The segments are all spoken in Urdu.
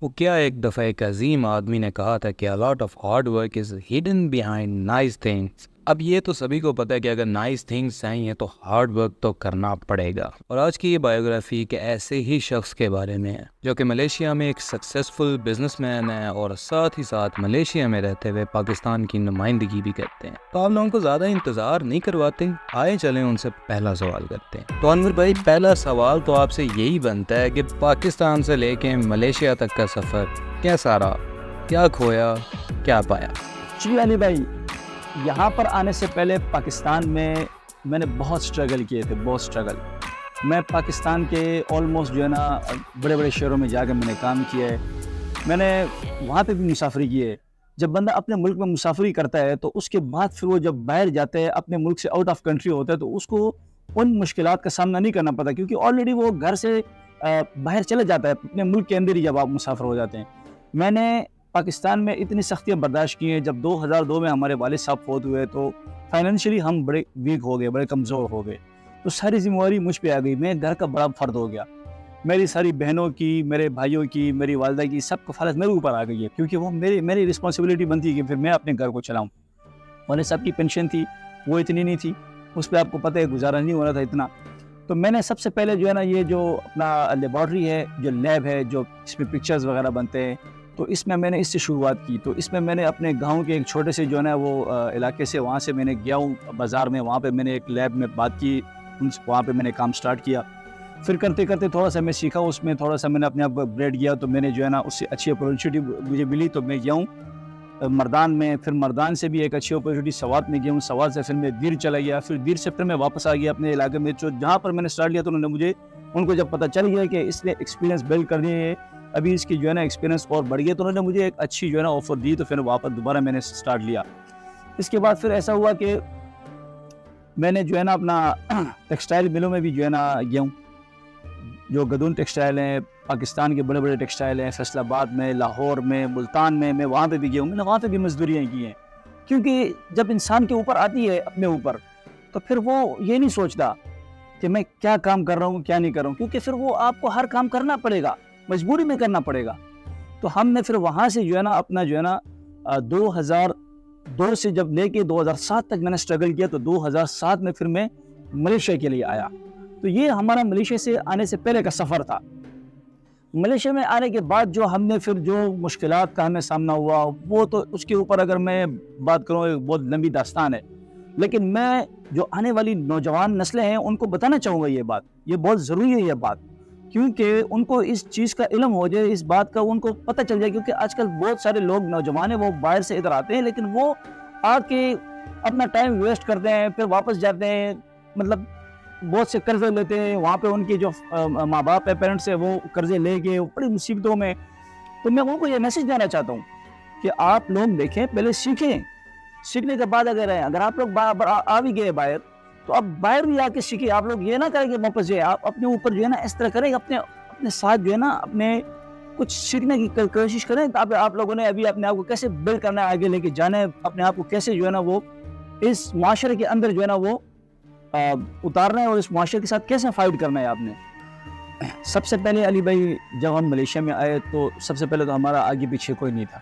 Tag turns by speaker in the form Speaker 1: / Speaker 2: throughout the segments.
Speaker 1: وہ کیا ایک دفعہ ایک عظیم آدمی نے کہا تھا کہ a lot of hard work is hidden behind nice things. اب یہ تو سبھی کو پتہ ہے کہ اگر نائس تھنگس چاہیے تو ہارڈ ورک تو کرنا پڑے گا. اور آج کی یہ بایوگرافی ایک ایسے ہی شخص کے بارے میں ہے جو کہ ملیشیا میں ایک سکسیسفل بزنس مین ہے اور ساتھ ہی ساتھ ملیشیا میں رہتے ہوئے پاکستان کی نمائندگی بھی کرتے ہیں. تو آپ لوگوں کو زیادہ انتظار نہیں کرواتے, آئے چلیں ان سے پہلا سوال کرتے ہیں. تو انور بھائی, پہلا سوال تو آپ سے یہی بنتا ہے کہ پاکستان سے لے کے ملیشیا تک کا سفر کیسا رہا, کیا کھویا کیا پایا؟
Speaker 2: جی علی بھائی, یہاں پر آنے سے پہلے پاکستان میں نے بہت سٹرگل کیے تھے, بہت سٹرگل. میں پاکستان کے آلموسٹ جو ہے نا بڑے بڑے شہروں میں جا کے میں نے کام کیا ہے. میں نے وہاں پہ بھی مسافری کی ہے. جب بندہ اپنے ملک میں مسافری کرتا ہے تو اس کے بعد پھر وہ جب باہر جاتا ہے, اپنے ملک سے آؤٹ آف کنٹری ہوتا ہے, تو اس کو ان مشکلات کا سامنا نہیں کرنا پڑتا, کیونکہ آلریڈی وہ گھر سے باہر چلے جاتا ہے اپنے ملک کے اندر ہی جب آپ مسافر ہو جاتے ہیں. میں نے پاکستان میں اتنی سختیاں برداشت کی ہیں. جب 2002 میں ہمارے والد صاحب فوت ہوئے تو فائنینشلی ہم بڑے ویک ہو گئے, بڑے کمزور ہو گئے. تو ساری ذمہ داری مجھ پہ آ گئی. میں گھر کا بڑا فرد ہو گیا. میری ساری بہنوں کی, میرے بھائیوں کی, میری والدہ کی, سب کفالت میرے اوپر آ گئی ہے, کیونکہ وہ میری رسپانسبلٹی بنتی ہے کہ پھر میں اپنے گھر کو چلاؤں. والد صاحب کی پینشن تھی, وہ اتنی نہیں تھی, اس پہ آپ کو پتہ ہے گزارا نہیں ہو رہا تھا اتنا. تو میں نے سب سے پہلے جو ہے نا یہ جو اپنا لیبارٹری ہے, جو لیب ہے, جو اس میں پکچرز وغیرہ بنتے ہیں, تو اس میں نے اس سے شروعات کی. تو اس میں نے اپنے گاؤں کے ایک چھوٹے سے جو ہے نا وہ علاقے سے, وہاں سے میں نے گیا ہوں بازار میں, وہاں پہ میں نے ایک لیب میں بات کی, وہاں پہ میں نے کام سٹارٹ کیا. پھر کرتے کرتے تھوڑا سا میں سیکھا, اس میں تھوڑا سا میں نے اپنے آپ کو اپگریڈ کیا. تو میں نے جو ہے نا اس سے اچھی اپورچونیٹی مجھے ملی, تو میں گیا ہوں مردان میں. پھر مردان سے بھی ایک اچھی اپورچونیٹی سوات میں گیا ہوں. سوات سے پھر میں دیر چلا گیا. پھر دیر سے پھر میں واپس آ گیا اپنے علاقے میں, جہاں پر میں نے سٹارٹ لیا. تو انہوں نے ان کو جب پتہ چل گیا کہ اس نے ایکسپیرینس بلڈ کرنی ہے, ابھی اس کی جو ہے نا ایکسپیرینس اور بڑھ گیا, تو انہوں نے مجھے ایک اچھی جو ہے نا آفر دی. تو پھر واپس دوبارہ میں نے سٹارٹ لیا. اس کے بعد پھر ایسا ہوا کہ میں نے جو ہے نا اپنا ٹیکسٹائل ملوں میں بھی جو ہے نا گیا ہوں. جو گدون ٹیکسٹائل ہیں, پاکستان کے بڑے بڑے ٹیکسٹائل ہیں, فیصل آباد میں, لاہور میں, ملتان میں وہاں پہ بھی گیا ہوں. میں نے وہاں پہ بھی مزدوریاں کی ہیں, کیونکہ جب انسان کے اوپر آتی ہے اپنے اوپر, تو پھر وہ یہ نہیں سوچتا کہ میں کیا کام کر رہا ہوں کیا نہیں کر رہا ہوں, کیونکہ پھر وہ آپ کو ہر کام کرنا پڑے گا, مجبوری میں کرنا پڑے گا. تو ہم نے پھر وہاں سے جو ہے نا اپنا جو ہے نا 2002 سے جب لے کے 2007 تک میں نے سٹرگل کیا. تو 2007 میں پھر میں ملیشیا کے لیے آیا. تو یہ ہمارا ملیشیا سے آنے سے پہلے کا سفر تھا. ملیشیا میں آنے کے بعد جو ہم نے پھر جو مشکلات کا ہمیں سامنا ہوا, وہ تو اس کے اوپر اگر میں بات کروں ایک بہت لمبی داستان ہے. لیکن میں جو آنے والی نوجوان نسلیں ہیں ان کو بتانا چاہوں گا یہ بات, یہ بہت ضروری ہے یہ بات, کیونکہ ان کو اس چیز کا علم ہو جائے, اس بات کا ان کو پتہ چل جائے. کیونکہ آج کل بہت سارے لوگ نوجوان ہیں, وہ باہر سے ادھر آتے ہیں, لیکن وہ آ کے اپنا ٹائم ویسٹ کرتے ہیں, پھر واپس جاتے ہیں, مطلب بہت سے قرضے لیتے ہیں. وہاں پہ ان کے جو ماں باپ ہے, پیرنٹس ہیں, وہ قرضے لے کے بڑی مصیبتوں میں. تو میں ان کو یہ میسج دینا چاہتا ہوں کہ آپ لوگ دیکھیں, پہلے سیکھیں, سیکھنے کے بعد اگر آپ لوگ آ بھی گئے باہر, تو آپ باہر بھی آ کے سیکھیں. آپ لوگ یہ نہ کریں کہ واپس جائیں, آپ اپنے اوپر جو ہے نا اس طرح کریں, اپنے ساتھ جو ہے نا اپنے کچھ سیکھنے کی کوشش کریں. آپ لوگوں نے ابھی اپنے آپ کو کیسے بلڈ کرنا ہے, آگے لے کے جانا ہے, اپنے آپ کو کیسے جو ہے نا وہ اس معاشرے کے اندر جو ہے نا وہ اتارنا ہے, اور اس معاشرے کے ساتھ کیسے فائٹ کرنا ہے آپ نے. سب سے پہلے علی بھائی جب ہم ملیشیا میں آئے تو سب سے پہلے تو ہمارا آگے پیچھے کوئی نہیں تھا.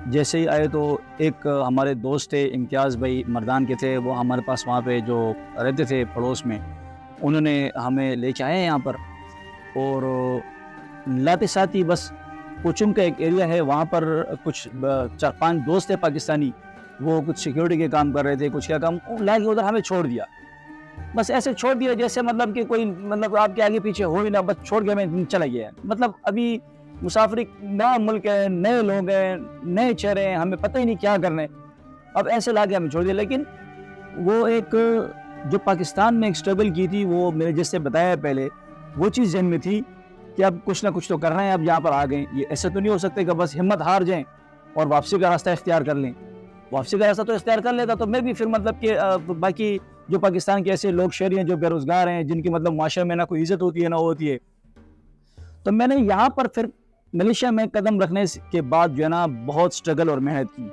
Speaker 2: جیسے ہی آئے تو ایک ہمارے دوست تھے, امتیاز بھائی مردان کے تھے, وہ ہمارے پاس وہاں پہ جو رہتے تھے پڑوس میں, انہوں نے ہمیں لے کے آئے یہاں پر. اور لاتے ساتھ ہی بس کوچم کا ایک ایریا ہے, وہاں پر کچھ 4-5 دوست تھے پاکستانی, وہ کچھ سیکیورٹی کے کام کر رہے تھے, کچھ کیا کام, لا کے ادھر ہمیں چھوڑ دیا. بس ایسے چھوڑ دیا جیسے مطلب کہ کوئی مطلب آپ کے آگے پیچھے ہو ہی نہ, بس چھوڑ کے میں چلا گیا. مطلب ابھی مسافری, نیا ملک ہے, نئے لوگ ہیں, نئے چہرے ہیں, ہمیں پتہ ہی نہیں کیا کرنے, اب ایسے لا کے ہمیں چھوڑ دیا. لیکن وہ ایک جو پاکستان میں ایک سٹرگل کی تھی, وہ میں نے جیسے بتایا پہلے, وہ چیز ذہن میں تھی کہ اب کچھ نہ کچھ تو کرنا ہے. اب یہاں پر آ گئے, یہ ایسا تو نہیں ہو سکتا کہ بس ہمت ہار جائیں اور واپسی کا راستہ اختیار کر لیں. واپسی کا راستہ تو اختیار کر لیتا تو میں بھی پھر مطلب کہ باقی جو پاکستان کے ایسے لوگ شہری ہیں جو بے روزگار ہیں, جن کی مطلب معاشرے میں نہ کوئی عزت ہوتی ہے نہ ہوتی ہے. تو میں نے یہاں پر پھر ملیشیا میں قدم رکھنے کے بعد جو ہے نا بہت سٹرگل اور محنت کی.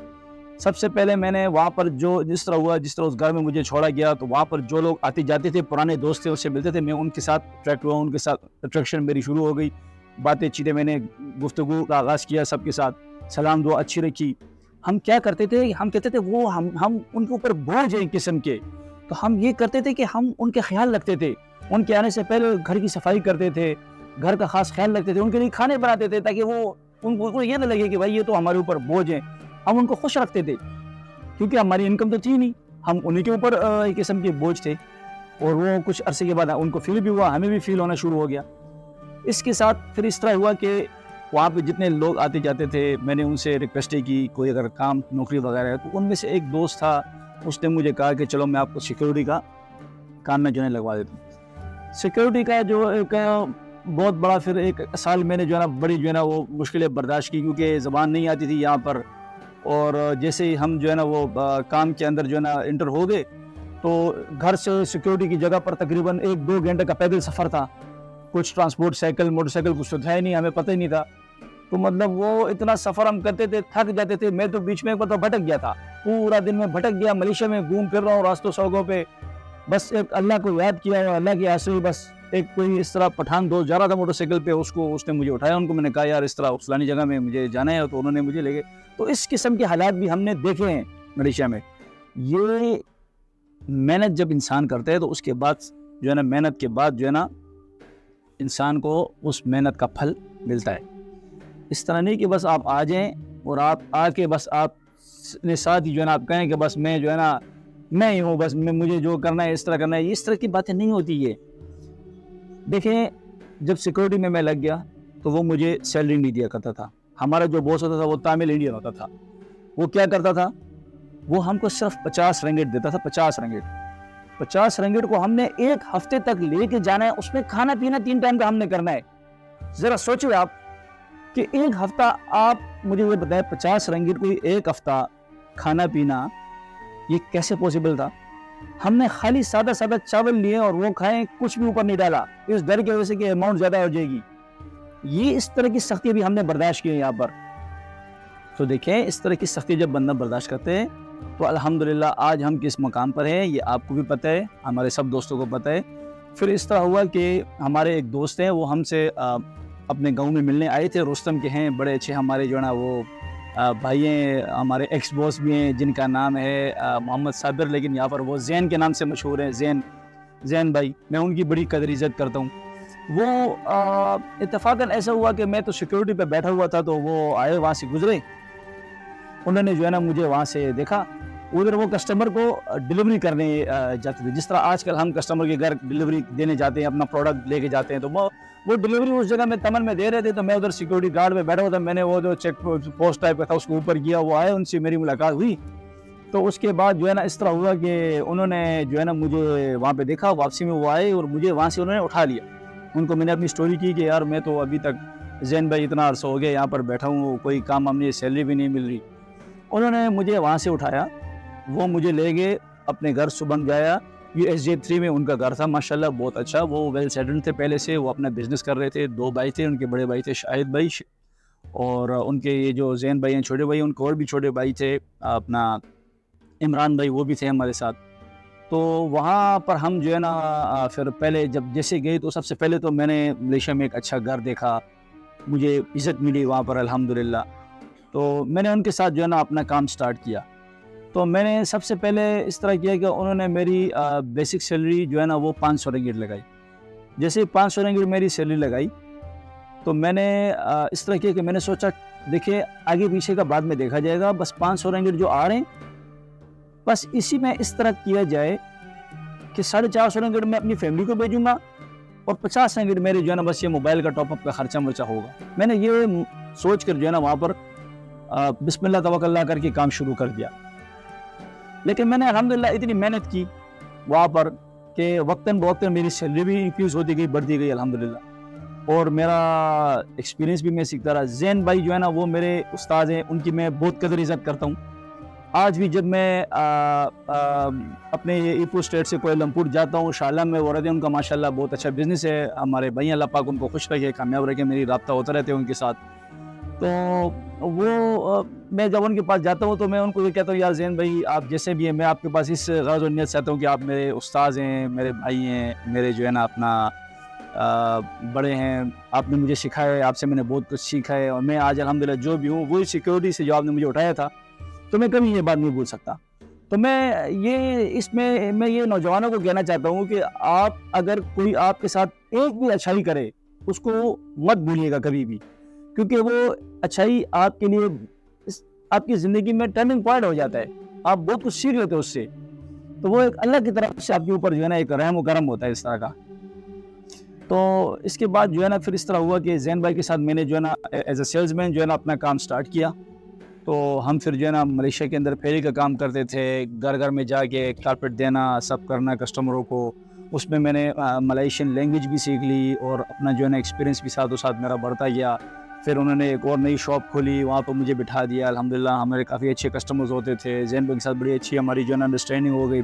Speaker 2: سب سے پہلے میں نے وہاں پر جو جس طرح اس گھر میں مجھے چھوڑا گیا, تو وہاں پر جو لوگ آتے جاتے تھے, پرانے دوست تھے, اس سے ملتے تھے, میں ان کے ساتھ اٹریکٹ ہوا, ان کے ساتھ اٹریکشن میری شروع ہو گئی. باتیں چیتیں میں نے گفتگو کا آغاز کیا سب کے ساتھ, سلام دعا اچھی رکھی. ہم کیا کرتے تھے, ہم کہتے تھے وہ ہم ان کے اوپر بوجھ ہیں ایک قسم کے, تو ہم یہ کرتے تھے کہ ہم ان کے خیال رکھتے تھے, ان کے آنے سے پہلے گھر کی صفائی کرتے تھے, گھر کا خاص خیال رکھتے تھے, ان کے لیے کھانے بناتے تھے تاکہ وہ ان کو یہ نہ لگے کہ بھائی یہ تو ہمارے اوپر بوجھ ہیں. ہم ان کو خوش رکھتے تھے کیونکہ ہماری انکم تو تھی نہیں, ہم انہیں کے اوپر ایک قسم کے بوجھ تھے. اور وہ کچھ عرصے کے بعد ان کو فیل بھی ہوا, ہمیں بھی فیل ہونا شروع ہو گیا. اس کے ساتھ پھر اس طرح ہوا کہ وہاں پہ جتنے لوگ آتے جاتے تھے میں نے ان سے ریکویسٹ کی کوئی اگر کام نوکری وغیرہ ہے, تو ان میں سے ایک دوست تھا, اس نے مجھے کہا کہ چلو میں آپ کو سیکیورٹی کا کام میں جو ہے لگوا دیتا ہوں. سیکیورٹی کا جو ایک بہت بڑا پھر ایک سال میں نے جو ہے نا بڑی جو ہے نا وہ مشکلیں برداشت کی, کیونکہ زبان نہیں آتی تھی یہاں پر. اور جیسے ہی ہم جو ہے نا وہ کام کے اندر جو ہے نا انٹر ہو گئے, تو گھر سے سیکیورٹی کی جگہ پر تقریباً 1-2 گھنٹے کا پیدل سفر تھا. کچھ ٹرانسپورٹ سائیکل موٹر سائیکل کچھ تو تھا ہی نہیں, ہمیں پتہ ہی نہیں تھا. تو مطلب وہ اتنا سفر ہم کرتے تھے, تھک جاتے تھے. میں تو بیچ میں بھٹک گیا تھا, پورا دن میں بھٹک گیا, ملیشیا میں گھوم پھر رہا ہوں راستوں سڑکوں پہ. بس ایک اللہ کو یاد کیا اور اللہ کے آسرے بس ایک کوئی اس طرح پٹھان دوست جا رہا تھا موٹر سائیکل پہ, اس نے مجھے اٹھایا. ان کو میں نے کہا یار اس طرح فلانی جگہ میں مجھے جانا ہے, تو انہوں نے مجھے لے گئے. تو اس قسم کے حالات بھی ہم نے دیکھے ہیں ملیشیا میں. یہ محنت جب انسان کرتا ہے تو اس کے بعد جو ہے نا محنت کے بعد جو ہے نا انسان کو اس محنت کا پھل ملتا ہے. اس طرح نہیں کہ بس آپ آ جائیں اور آپ آ کے بس آپ نے ساتھ ہی جو ہے نا آپ کہیں کہ بس میں جو ہے نا میں ہی ہوں, بس مجھے جو کرنا ہے اس طرح کرنا ہے. اس طرح کی باتیں نہیں ہوتی. یہ دیکھیں جب سیکورٹی میں لگ گیا تو وہ مجھے سیلری نہیں دیا کرتا تھا. ہمارا جو باس ہوتا تھا وہ تامل انڈین ہوتا تھا. وہ کیا کرتا تھا, وہ ہم کو صرف 50 رنگٹ دیتا تھا. 50 رنگٹ کو ہم نے ایک ہفتے تک لے کے جانا ہے, اس میں کھانا پینا 3 ٹائم کا ہم نے کرنا ہے. ذرا سوچو آپ کہ ایک ہفتہ, آپ مجھے یہ بتائیں 50 رنگٹ کو ایک ہفتہ کھانا پینا یہ کیسے پوسیبل تھا. ہم نے خالی سادہ چاول لیے اور وہ کھائیں, کچھ بھی اوپر نہیں ڈالا, اس ڈر کی وجہ سے کہ اماؤنٹ زیادہ ہو جائے گی. یہ اس طرح کی سختی بھی ہم نے برداشت کی ہے یہاں پر. تو دیکھیں اس طرح کی سختی جب بندہ برداشت کرتے ہیں تو الحمدللہ آج ہم کس مقام پر ہیں یہ آپ کو بھی پتہ ہے, ہمارے سب دوستوں کو پتہ ہے. پھر اس طرح ہوا کہ ہمارے ایک دوست ہیں, وہ ہم سے اپنے گاؤں میں ملنے آئے تھے. رستم کے ہیں, بڑے اچھے ہمارے جو ہے نا وہ بھائی ہیں, ہمارے ایکس باس بھی ہیں جن کا نام ہے محمد صابر, لیکن یہاں پر وہ زین کے نام سے مشہور ہیں. زین بھائی, میں ان کی بڑی قدر عزت کرتا ہوں. وہ اتفاقاً ایسا ہوا کہ میں تو سیکیورٹی پہ بیٹھا ہوا تھا, تو وہ آئے, وہاں سے گزرے. انہوں نے جو ہے نا مجھے وہاں سے دیکھا. ادھر وہ کسٹمر کو ڈلیوری کرنے جاتے تھے, جس طرح آج کل ہم کسٹمر کے گھر ڈلیوری دینے جاتے ہیں, اپنا پروڈکٹ لے کے جاتے ہیں. تو وہ ڈلیوری اس جگہ میں تمن میں دے رہے تھے, تو میں ادھر سیکیورٹی گارڈ پہ بیٹھا ہوا تھا. میں نے وہ جو چیک پوسٹ ٹائپ کا تھا اس کو اوپر کیا, وہ آئے, ان سے میری ملاقات ہوئی. تو اس کے بعد جو ہے نا اس طرح ہوا کہ انہوں نے جو ہے نا مجھے وہاں پہ دیکھا. واپسی میں وہ آئے اور مجھے وہاں سے انہوں نے اٹھا لیا. ان کو میں نے اپنی سٹوری کی کہ یار میں تو ابھی تک زین بھائی اتنا عرصہ ہو گیا یہاں پر بیٹھا ہوں, کوئی کام ہم نے سیلری بھی نہیں مل رہی. انہوں نے مجھے وہاں سے اٹھایا, وہ مجھے لے گئے اپنے گھر سبن گیا. یہ SJ3 میں ان کا گھر تھا, ماشاءاللہ بہت اچھا. وہ ویل سیٹلڈ تھے پہلے سے, وہ اپنا بزنس کر رہے تھے. 2 بھائی تھے, ان کے بڑے بھائی تھے شاہد بھائی, اور ان کے یہ جو زین بھائی ہیں چھوٹے بھائی, ان کو اور بھی چھوٹے بھائی تھے, اپنا عمران بھائی, وہ بھی تھے ہمارے ساتھ. تو وہاں پر ہم جو ہے نا پھر پہلے جب جیسے گئے تو سب سے پہلے تو میں نے ملیشیا میں ایک اچھا گھر دیکھا, مجھے عزت ملی وہاں پر الحمدللہ. تو میں نے ان کے ساتھ جو ہے نا اپنا کام سٹارٹ کیا. تو میں نے سب سے پہلے اس طرح کیا کہ انہوں نے میری بیسک سیلری جو ہے نا وہ 500 رنگٹ لگائی. جیسے 500 رنگٹ میری سیلری لگائی تو میں نے اس طرح کیا کہ میں نے سوچا دیکھیں آگے پیچھے کا بعد میں دیکھا جائے گا, بس 500 رنگٹ جو آ رہے ہیں بس اسی میں اس طرح کیا جائے کہ 450 رنگٹ میں اپنی فیملی کو بھیجوں گا اور 50 رنگٹ میرے جو ہے نا بس یہ موبائل کا ٹاپ اپ کا خرچہ مرچہ ہوگا. میں نے یہ سوچ کر جو ہے نا وہاں پر بسم اللہ توکل اللہ کر کے کام شروع کر دیا. لیکن میں نے الحمدللہ اتنی محنت کی وہاں پر کہ وقتاً بوقتاً میری سیلری بھی انکریز ہوتی گئی, بڑھتی گئی الحمدللہ, اور میرا ایکسپیرینس بھی میں سیکھتا رہا. زین بھائی جو ہے نا وہ میرے استاد ہیں, ان کی میں بہت قدر عزت کرتا ہوں. آج بھی جب میں اپنے ایپو اسٹیٹ سے کوئلمپور جاتا ہوں, شالہ میں وہ رہتے ہیں, ان کا ماشاءاللہ بہت اچھا بزنس ہے. ہمارے بھائی اللہ پاک ان کو خوش رکھے, کامیاب رکھے, میری رابطہ ہوتا رہتے ہیں ان کے ساتھ. تو وہ میں جب ان کے پاس جاتا ہوں تو میں ان کو یہ کہتا ہوں یار زین بھائی آپ جیسے بھی ہیں, میں آپ کے پاس اس غرض و نیت سے آتا ہوں کہ آپ میرے استاذ ہیں, میرے بھائی ہیں, میرے جو ہے نا اپنا بڑے ہیں, آپ نے مجھے سکھایا ہے, آپ سے میں نے بہت کچھ سیکھا ہے, اور میں آج الحمدللہ جو بھی ہوں وہی سیکیورٹی سے جو آپ نے مجھے اٹھایا تھا, تو میں کبھی یہ بات نہیں بھول سکتا. تو میں یہ نوجوانوں کو کہنا چاہتا ہوں کہ آپ اگر کوئی آپ کے ساتھ ایک بھی اچھائی کرے, اس کو مت بھولیے گا کبھی بھی, کیونکہ وہ اچھائی آپ کے لیے آپ کی زندگی میں ٹرننگ پوائنٹ ہو جاتا ہے, آپ بہت کچھ سیکھ لیتے ہیں اس سے. تو وہ ایک اللہ کی طرف سے آپ کے اوپر جو ہے نا ایک رحم و کرم ہوتا ہے اس طرح کا. تو اس کے بعد جو ہے نا پھر اس طرح ہوا کہ زین بھائی کے ساتھ میں نے جو ہے نا ایز اے سیلز مین جو ہے نا اپنا کام سٹارٹ کیا. تو ہم پھر جو ہے نا ملیشیا کے اندر پھیری کا کام کرتے تھے, گھر گھر میں جا کے کارپیٹ دینا, سب کرنا کسٹمروں کو. اس میں نے ملیشین لینگویج بھی سیکھ لی, اور اپنا جو ہے نا ایکسپیرینس بھی ساتھ و ساتھ میرا بڑھتا گیا. پھر انہوں نے ایک اور نئی شاپ کھولی, وہاں پہ مجھے بٹھا دیا. الحمدللہ ہمارے کافی اچھے کسٹمرز ہوتے تھے, زین بھائی کے ساتھ بڑی اچھی ہماری جو ہے نا انڈرسٹینڈنگ ہو گئی.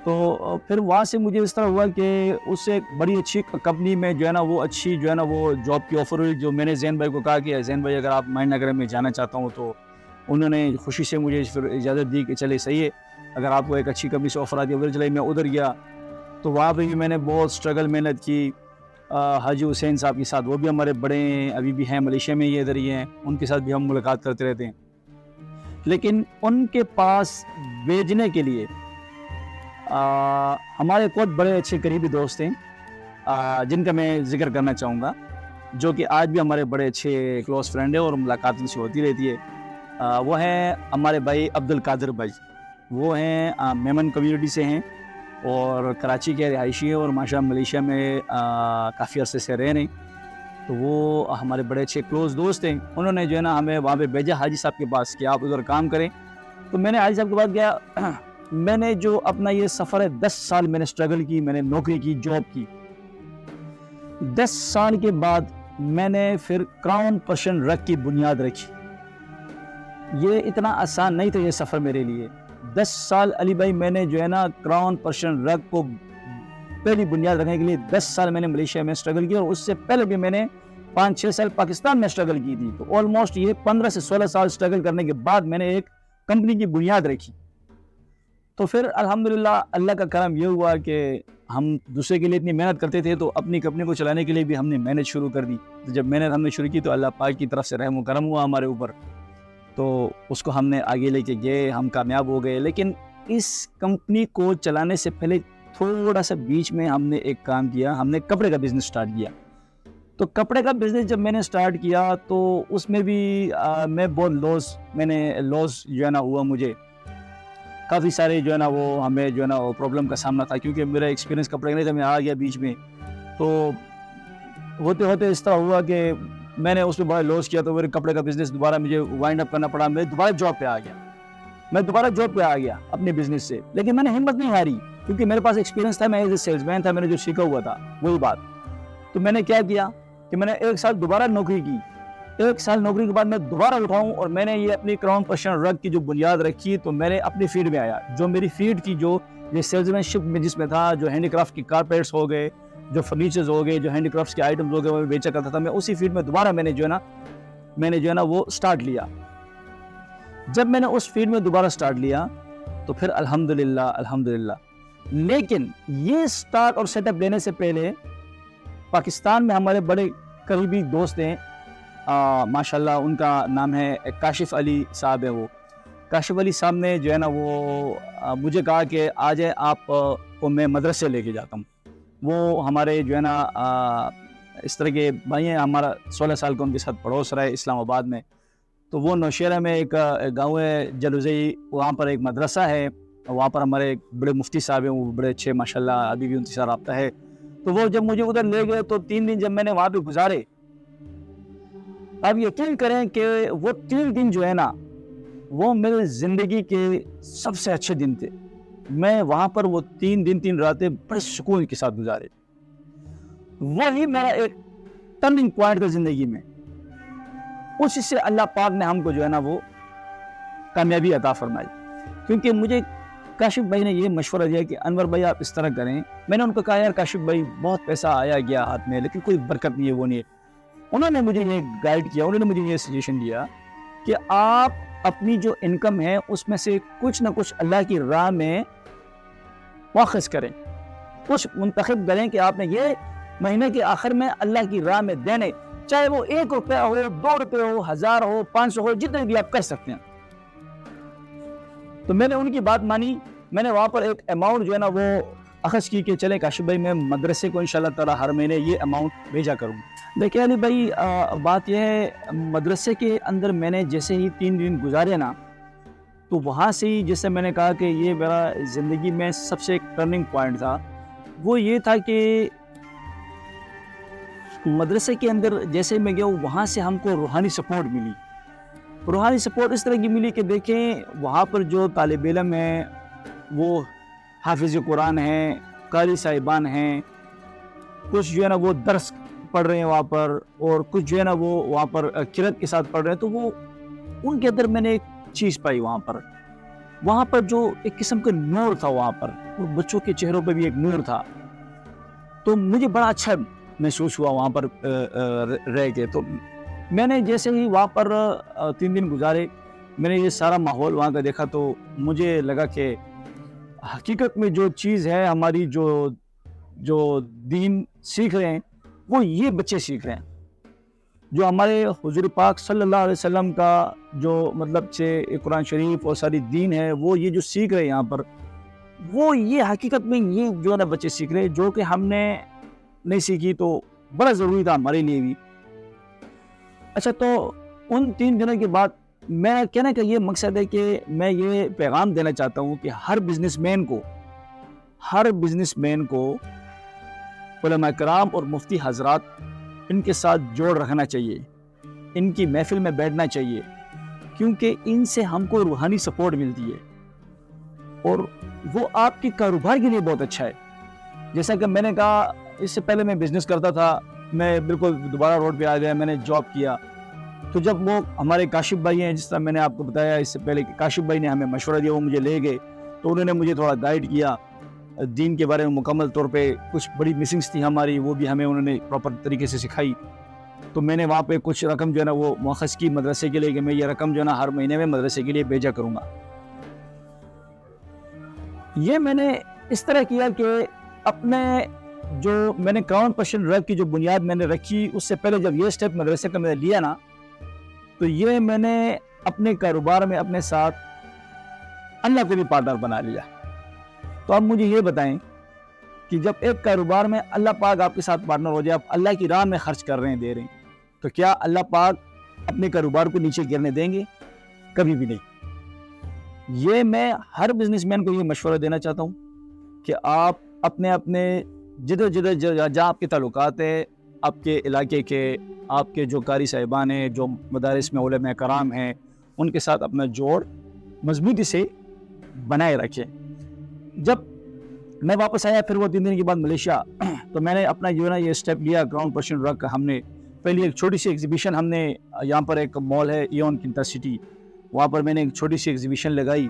Speaker 2: تو پھر وہاں سے مجھے اس طرح ہوا کہ اس سے ایک بڑی اچھی کمپنی میں جو ہے نا وہ اچھی جو ہے نا وہ جاب کی آفر ہوئی, جو میں نے زین بھائی کو کہا کہ زین بھائی اگر آپ مہین نگر میں جانا چاہتا ہوں, تو انہوں نے خوشی سے مجھے پھر اجازت دی کہ چلے صحیح ہے, اگر آپ کو ایک اچھی کمپنی سے آفر آتی ہے ادھر چلے. میں ادھر گیا, تو وہاں پہ بھی میں نے بہت اسٹرگل محنت کی. حاجی حسین صاحب کے ساتھ, وہ بھی ہمارے بڑے ہیں, ابھی بھی ہیں ملیشیا میں, یہ ادھر ہی ہیں, ان کے ساتھ بھی ہم ملاقات کرتے رہتے ہیں. لیکن ان کے پاس بھیجنے کے لیے ہمارے بہت بڑے اچھے قریبی دوست ہیں, جن کا میں ذکر کرنا چاہوں گا, جو کہ آج بھی ہمارے بڑے اچھے کلوز فرینڈ ہیں اور ملاقات ان سے ہوتی رہتی ہے. وہ ہیں ہمارے بھائی عبد القادر بھائی. وہ ہیں میمن کمیونٹی سے ہیں, اور کراچی کے رہائشی ہیں, اور ماشاءاللہ ملیشیا میں کافی عرصے سے رہ رہے ہیں. تو وہ ہمارے بڑے اچھے کلوز دوست ہیں. انہوں نے جو ہے نا ہمیں وہاں پہ بھیجا حاجی صاحب کے پاس کہ آپ ادھر کام کریں. تو میں نے حاجی صاحب کے پاس گیا. میں نے جو اپنا یہ سفر ہے 10 سال میں نے اسٹرگل کی, میں نے نوکری کی, جاب کی. 10 سال کے بعد میں نے پھر کراؤن پرشن رگ کی بنیاد رکھی. یہ اتنا آسان نہیں تھا یہ سفر میرے لیے. 10 سال علی بھائی میں نے جو ہے نا کراؤن پرشن رگ کو پہلی بنیاد رکھنے کے لیے 10 سال میں نے ملیشیا میں اسٹرگل کیا, اور اس سے پہلے بھی میں نے 5-6 سال پاکستان میں اسٹرگل کی تھی. تو آلموسٹ یہ 15 سے 16 سال اسٹرگل کرنے کے بعد میں نے ایک کمپنی کی بنیاد رکھی. تو پھر الحمدللہ اللہ کا کرم یہ ہوا کہ ہم دوسرے کے لیے اتنی محنت کرتے تھے, تو اپنی کمپنی کو چلانے کے لیے بھی ہم نے محنت شروع کر دی. تو جب محنت ہم نے شروع کی تو اللہ پاک کی طرف سے رحم و کرم ہوا ہمارے اوپر, تو اس کو ہم نے آگے لے کے گئے, ہم کامیاب ہو گئے. لیکن اس کمپنی کو چلانے سے پہلے تھوڑا سا بیچ میں ہم نے ایک کام کیا, ہم نے کپڑے کا بزنس سٹارٹ کیا. تو کپڑے کا بزنس جب میں نے سٹارٹ کیا تو اس میں بھی میں بہت لاس جو ہے نا ہوا. مجھے کافی سارے جو ہے نا وہ ہمیں جو ہے نا وہ پرابلم کا سامنا تھا, کیونکہ میرا ایکسپیرینس کپڑے کا نہیں تھا. میں آ گیا بیچ میں, تو ہوتے ہوتے اس طرح ہوا کہ میں نے اس میں بڑا لاس کیا. تو میرے کپڑے کا بزنس دوبارہ مجھے وائنڈ اپ کرنا پڑا. میں دوبارہ جاب پہ آ گیا اپنے بزنس سے. لیکن میں نے ہمت نہیں ہاری, کیونکہ میرے پاس ایکسپیرینس تھا, میں ایز اے سیلز مین تھا, میں نے جو سیکھا ہوا تھا وہی بات. تو میں نے کیا کیا کہ میں نے 1 سال دوبارہ نوکری کی. 1 سال نوکری کے بعد میں دوبارہ اٹھاؤں, اور میں نے یہ اپنی کراؤن پرشن رگ کی جو بنیاد رکھی, تو میں نے اپنی فیلڈ میں آیا. جو میری فیلڈ تھی, جو یہ سیلز مین شپ میں جس میں تھا, جو ہینڈی کرافٹ کی کارپیٹس ہو گئے, جو فرنیچرز ہو گئے, جو ہینڈی کرافٹس کے آئٹمز ہو گئے, وہ بیچا کرتا تھا. میں اسی فیلڈ میں دوبارہ میں نے جو ہے نا وہ سٹارٹ لیا. جب میں نے اس فیلڈ میں دوبارہ سٹارٹ لیا تو پھر الحمدللہ. لیکن یہ سٹارٹ اور سیٹ اپ لینے سے پہلے پاکستان میں ہمارے بڑے قریبی دوست ہیں, ماشاءاللہ ان کا نام ہے کاشف علی صاحب ہے. وہ کاشف علی صاحب نے جو ہے نا وہ مجھے کہا کہ آ جائے آپ کو میں مدرسے لے کے جاتا ہوں. وہ ہمارے جو ہے نا اس طرح کے بھائی ہیں, ہمارا 16 سال کا ان کے ساتھ پڑوس رہا ہے اسلام آباد میں. تو وہ نوشیرہ میں ایک گاؤں ہے جلوزئی, وہاں پر ایک مدرسہ ہے. وہاں پر ہمارے ایک بڑے مفتی صاحب ہیں, وہ بڑے اچھے ماشاءاللہ, ابھی بھی ان سے رابطہ ہے. تو وہ جب مجھے ادھر لے گئے تو 3 دن جب میں نے وہاں پہ گزارے, اب یقین کریں کہ وہ 3 دن جو ہے نا وہ میرے زندگی کے سب سے اچھے دن تھے. میں وہاں پر وہ 3 دن 3 راتیں بڑے سکون کے ساتھ گزارے. وہی میرا ایک ٹرننگ پوائنٹ تھا زندگی میں. اسی سے اللہ پاک نے ہم کو جو ہے نا وہ کامیابی عطا فرمائی. کیونکہ مجھے کاشف بھائی نے یہ مشورہ دیا کہ انور بھائی آپ اس طرح کریں. میں نے ان کو کہا یار کاشف بھائی بہت پیسہ آیا گیا ہاتھ میں, لیکن کوئی برکت نہیں ہے, وہ نہیں ہے. انہوں نے مجھے یہ گائیڈ کیا, انہوں نے مجھے یہ سجیشن دیا کہ آپ اپنی جو انکم ہے اس میں سے کچھ نہ کچھ اللہ کی راہ میں مؤخذ کریں, کچھ منتخب کریں کہ آپ نے مہینے کے آخر میں اللہ کی راہ میں دینے، چاہے وہ 1 روپیہ ہو، 2 روپے ہو، 1000 ہو، 500 ہو، جتنے بھی آپ کر سکتے ہیں۔ تو میں نے ان کی بات مانی، میں نے وہاں پر ایک اماؤنٹ جو ہے نا وہ اخذ کی کہ چلے کاشف بھائی میں مدرسے کو انشاءاللہ تعالی ہر مہینے یہ اماؤنٹ بھیجا کروں۔ دیکھیں علی بھائی، بات یہ ہے مدرسے کے اندر میں نے جیسے ہی 3 دن گزارے نا، تو وہاں سے ہی جیسے میں نے کہا کہ یہ میرا زندگی میں سب سے ایک ٹرننگ پوائنٹ تھا، وہ یہ تھا کہ مدرسے کے اندر جیسے میں گیا وہاں سے ہم کو روحانی سپورٹ ملی۔ روحانی سپورٹ اس طرح کی ملی کہ دیکھیں وہاں پر جو طالب علم ہیں وہ حافظ قرآن ہیں، قاری صاحبان ہیں، کچھ جو ہے نا وہ درس پڑھ رہے ہیں وہاں پر، اور کچھ جو ہے نا وہ وہاں پر قرات کے ساتھ پڑھ رہے ہیں، تو وہ ان کے اندر میں نے ایک چیز پائی وہاں پر جو ایک قسم کا نور تھا وہاں پر، اور بچوں کے چہروں پہ بھی ایک نور تھا، تو مجھے بڑا اچھا محسوس ہوا وہاں پر رہ کے۔ تو میں نے جیسے ہی وہاں پر 3 دن گزارے، میں نے یہ سارا ماحول وہاں کا دیکھا، تو مجھے لگا کہ حقیقت میں جو چیز ہے ہماری جو دین سیکھ رہے ہیں وہ یہ بچے سیکھ رہے ہیں، جو ہمارے حضور پاک صلی اللہ علیہ وسلم کا جو مطلب سے قرآن شریف اور ساری دین ہے وہ یہ جو سیکھ رہے ہیں یہاں پر، وہ یہ حقیقت میں یہ جو ہے نا بچے سیکھ رہے ہیں، جو کہ ہم نے نہیں سیکھی، تو بڑا ضروری تھا ہمارے لیے بھی۔ اچھا، تو ان 3 دنوں کے بعد میں کہنے کا یہ مقصد ہے کہ میں یہ پیغام دینا چاہتا ہوں کہ ہر بزنس مین کو علماء کرام اور مفتی حضرات ان کے ساتھ جوڑ رکھنا چاہیے، ان کی محفل میں بیٹھنا چاہیے، کیونکہ ان سے ہم کو روحانی سپورٹ ملتی ہے، اور وہ آپ کے کاروبار کے لیے بہت اچھا ہے۔ جیسا کہ میں نے کہا اس سے پہلے میں بزنس کرتا تھا، میں بالکل دوبارہ روڈ پہ آ گیا، میں نے جاب کیا، تو جب وہ ہمارے کاشف بھائی ہیں، جس طرح میں نے آپ کو بتایا اس سے پہلے کہ کاشف بھائی نے ہمیں مشورہ دیا، وہ مجھے لے گئے، تو انہوں نے مجھے تھوڑا گائیڈ کیا دین کے بارے میں مکمل طور پہ، کچھ بڑی مسنگس تھی ہماری وہ بھی ہمیں انہوں نے پراپر طریقے سے سکھائی، تو میں نے وہاں پہ کچھ رقم جو ہے نا وہ مؤخذ کی مدرسے کے لیے کہ میں یہ رقم جو ہے نا ہر مہینے میں مدرسے کے لیے بھیجا کروں گا۔ یہ میں نے اس طرح کیا کہ اپنے جو میں نے کراؤن پرشن رب کی جو بنیاد میں نے رکھی، اس سے پہلے جب یہ سٹیپ مدرسے کا میں نے لیا نا، تو یہ میں نے اپنے کاروبار میں اپنے ساتھ اللہ کو بھی پارٹنر بنا لیا۔ تو اب مجھے یہ بتائیں کہ جب ایک کاروبار میں اللہ پاک آپ کے ساتھ پارٹنر ہو جائے، آپ اللہ کی راہ میں خرچ کر رہے ہیں، دے رہے ہیں، تو کیا اللہ پاک اپنے کاروبار کو نیچے گرنے دیں گے؟ کبھی بھی نہیں۔ یہ میں ہر بزنس مین کو یہ مشورہ دینا چاہتا ہوں کہ آپ اپنے جدھر جہاں آپ کے تعلقات ہیں، آپ کے علاقے کے، آپ کے جو قاری صاحبان ہیں، جو مدارس میں علماء کرام ہیں، ان کے ساتھ اپنا جوڑ مضبوطی سے بنائے رکھیں۔ جب میں واپس آیا پھر وہ 3 دن کے بعد ملیشیا، تو میں نے اپنا جو ہے نا یہ سٹیپ لیا کراؤن پرشن رگ کا۔ ہم نے پہلی ایک چھوٹی سی ایگزیبیشن، ہم نے یہاں پر ایک مال ہے ایون کنتا سٹی، وہاں پر میں نے ایک چھوٹی سی ایگزیبیشن لگائی،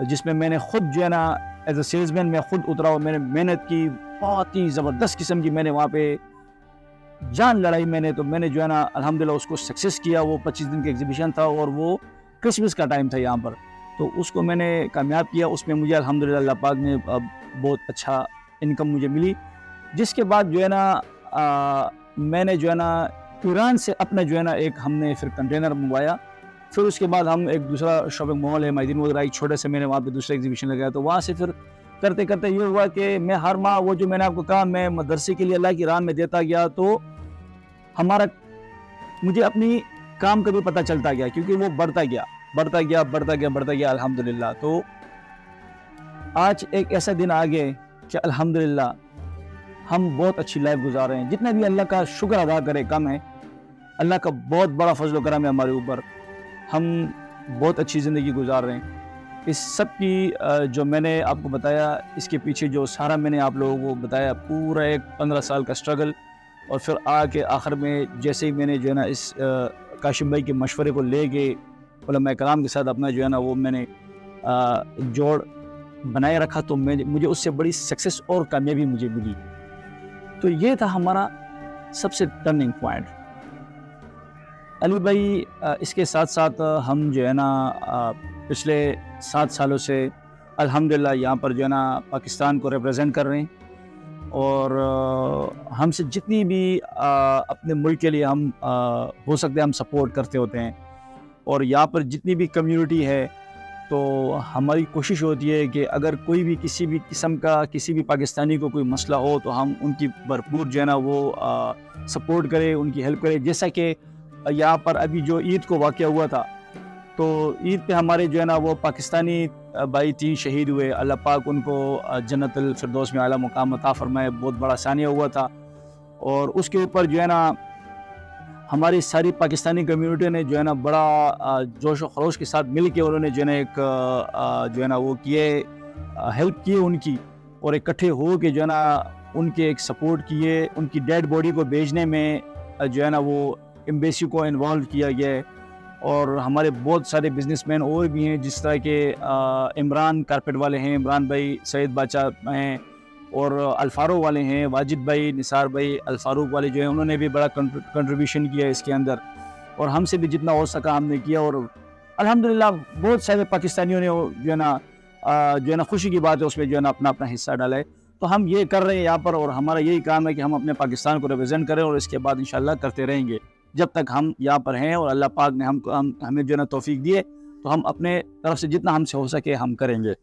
Speaker 2: جس میں نے خود جو ہے نا ایز اے سیلز مین میں خود اترا اور میں نے محنت کی، بہت ہی زبردست قسم کی میں نے وہاں پہ جان لڑائی میں نے، تو میں نے جو ہے نا الحمدللہ اس کو سکسیس کیا۔ وہ 25 دن کی ایگزیبیشن تھا اور وہ کرسمس کا ٹائم تھا یہاں پر، تو اس کو میں نے کامیاب کیا۔ اس میں مجھے الحمدللہ اللہ پاک نے بہت اچھا انکم مجھے ملی، جس کے بعد جو ہے نا میں نے جو ہے نا ایران سے اپنا جو ہے نا ایک ہم نے پھر کنٹینر منگوایا۔ پھر اس کے بعد ہم ایک دوسرا شاپنگ مال ہے مائدین وغیرہ، ایک چھوٹے سے میں نے وہاں پہ دوسرا ایگزیبیشن لگایا، تو وہاں سے پھر کرتے کرتے یہ ہوا کہ میں ہر ماہ وہ جو میں نے آپ کو کہا میں مدرسے کے لیے اللہ کی راہ میں دیتا گیا، تو مجھے اپنی کام کا بھی پتہ چلتا گیا، کیونکہ وہ بڑھتا گیا الحمدللہ۔ تو آج ایک ایسا دن آ گئے کہ الحمدللہ ہم بہت اچھی لائف گزار رہے ہیں، جتنا بھی اللہ کا شکر ادا کرے کم ہے۔ اللہ کا بہت بڑا فضل و کرم ہے ہمارے اوپر، ہم بہت اچھی زندگی گزار رہے ہیں۔ اس سب کی جو میں نے آپ کو بتایا، اس کے پیچھے جو سارا میں نے آپ لوگوں کو بتایا، پورا ایک 15 سال کا سٹرگل، اور پھر کے آخر میں جیسے ہی میں نے جو ہے نا اس کاشف بھائی کے مشورے کو لے کے علماء کرام کے ساتھ اپنا جو ہے نا وہ میں نے جوڑ بنائے رکھا، تو مجھے اس سے بڑی سکسیس اور کامیابی مجھے ملی۔ تو یہ تھا ہمارا سب سے ٹرننگ پوائنٹ۔ علی بھائی، اس کے ساتھ ساتھ ہم جو ہے نا پچھلے 7 سالوں سے الحمدللہ یہاں پر جو ہے نا پاکستان کو ریپرزینٹ کر رہے ہیں، اور ہم سے جتنی بھی اپنے ملک کے لیے ہم ہو سکتے ہیں ہم سپورٹ کرتے ہوتے ہیں. اور یہاں پر جتنی بھی کمیونٹی ہے تو ہماری کوشش ہوتی ہے کہ اگر کوئی بھی کسی بھی قسم کا کسی بھی پاکستانی کو کوئی مسئلہ ہو تو ہم ان کی بھرپور جو ہے نا وہ سپورٹ کریں, ان کی ہیلپ کریں. جیسا کہ یہاں پر ابھی جو عید کو واقعہ ہوا تھا تو عید پہ ہمارے جو ہے نا وہ پاکستانی بھائی 3 شہید ہوئے. اللہ پاک ان کو جنت الفردوس میں اعلیٰ مقام عطا فرمائے. بہت بڑا ثانیہ ہوا تھا اور اس کے اوپر جو ہے نا ہماری ساری پاکستانی کمیونٹی نے جو ہے نا بڑا جوش و خروش کے ساتھ مل کے انہوں نے جو ہے نا ایک جو ہے نا وہ کیے ہیلپ کی ان کی, اور اکٹھے ہو کے جو ہے نا ان کے ایک سپورٹ کیے. ان کی ڈیڈ باڈی کو بھیجنے میں جو ہے نا وہ ایمبیسی کو انوالو کیا گیا ہے. اور ہمارے بہت سارے بزنس مین اور بھی ہیں جس طرح کہ عمران کارپیٹ والے ہیں, عمران بھائی سعید بادشاہ ہیں, اور الفاروق والے ہیں, واجد بھائی, نثار بھائی, الفاروق والے جو ہیں انہوں نے بھی بڑا کنٹریبیوشن کیا اس کے اندر, اور ہم سے بھی جتنا ہو سکا ہم نے کیا. اور الحمدللہ بہت سارے پاکستانیوں نے جو ہے نا خوشی کی بات ہے اس میں جو ہے نا اپنا حصہ ڈالا ہے. تو ہم یہ کر رہے ہیں یہاں پر, اور ہمارا یہی کام ہے کہ ہم اپنے پاکستان کو ریپرزینٹ کریں, اور اس کے بعد انشاءاللہ کرتے رہیں گے جب تک ہم یہاں پر ہیں. اور اللہ پاک نے ہمیں جو ہے نا توفیق دیے تو ہم اپنے طرف سے جتنا ہم سے ہو سکے ہم کریں گے.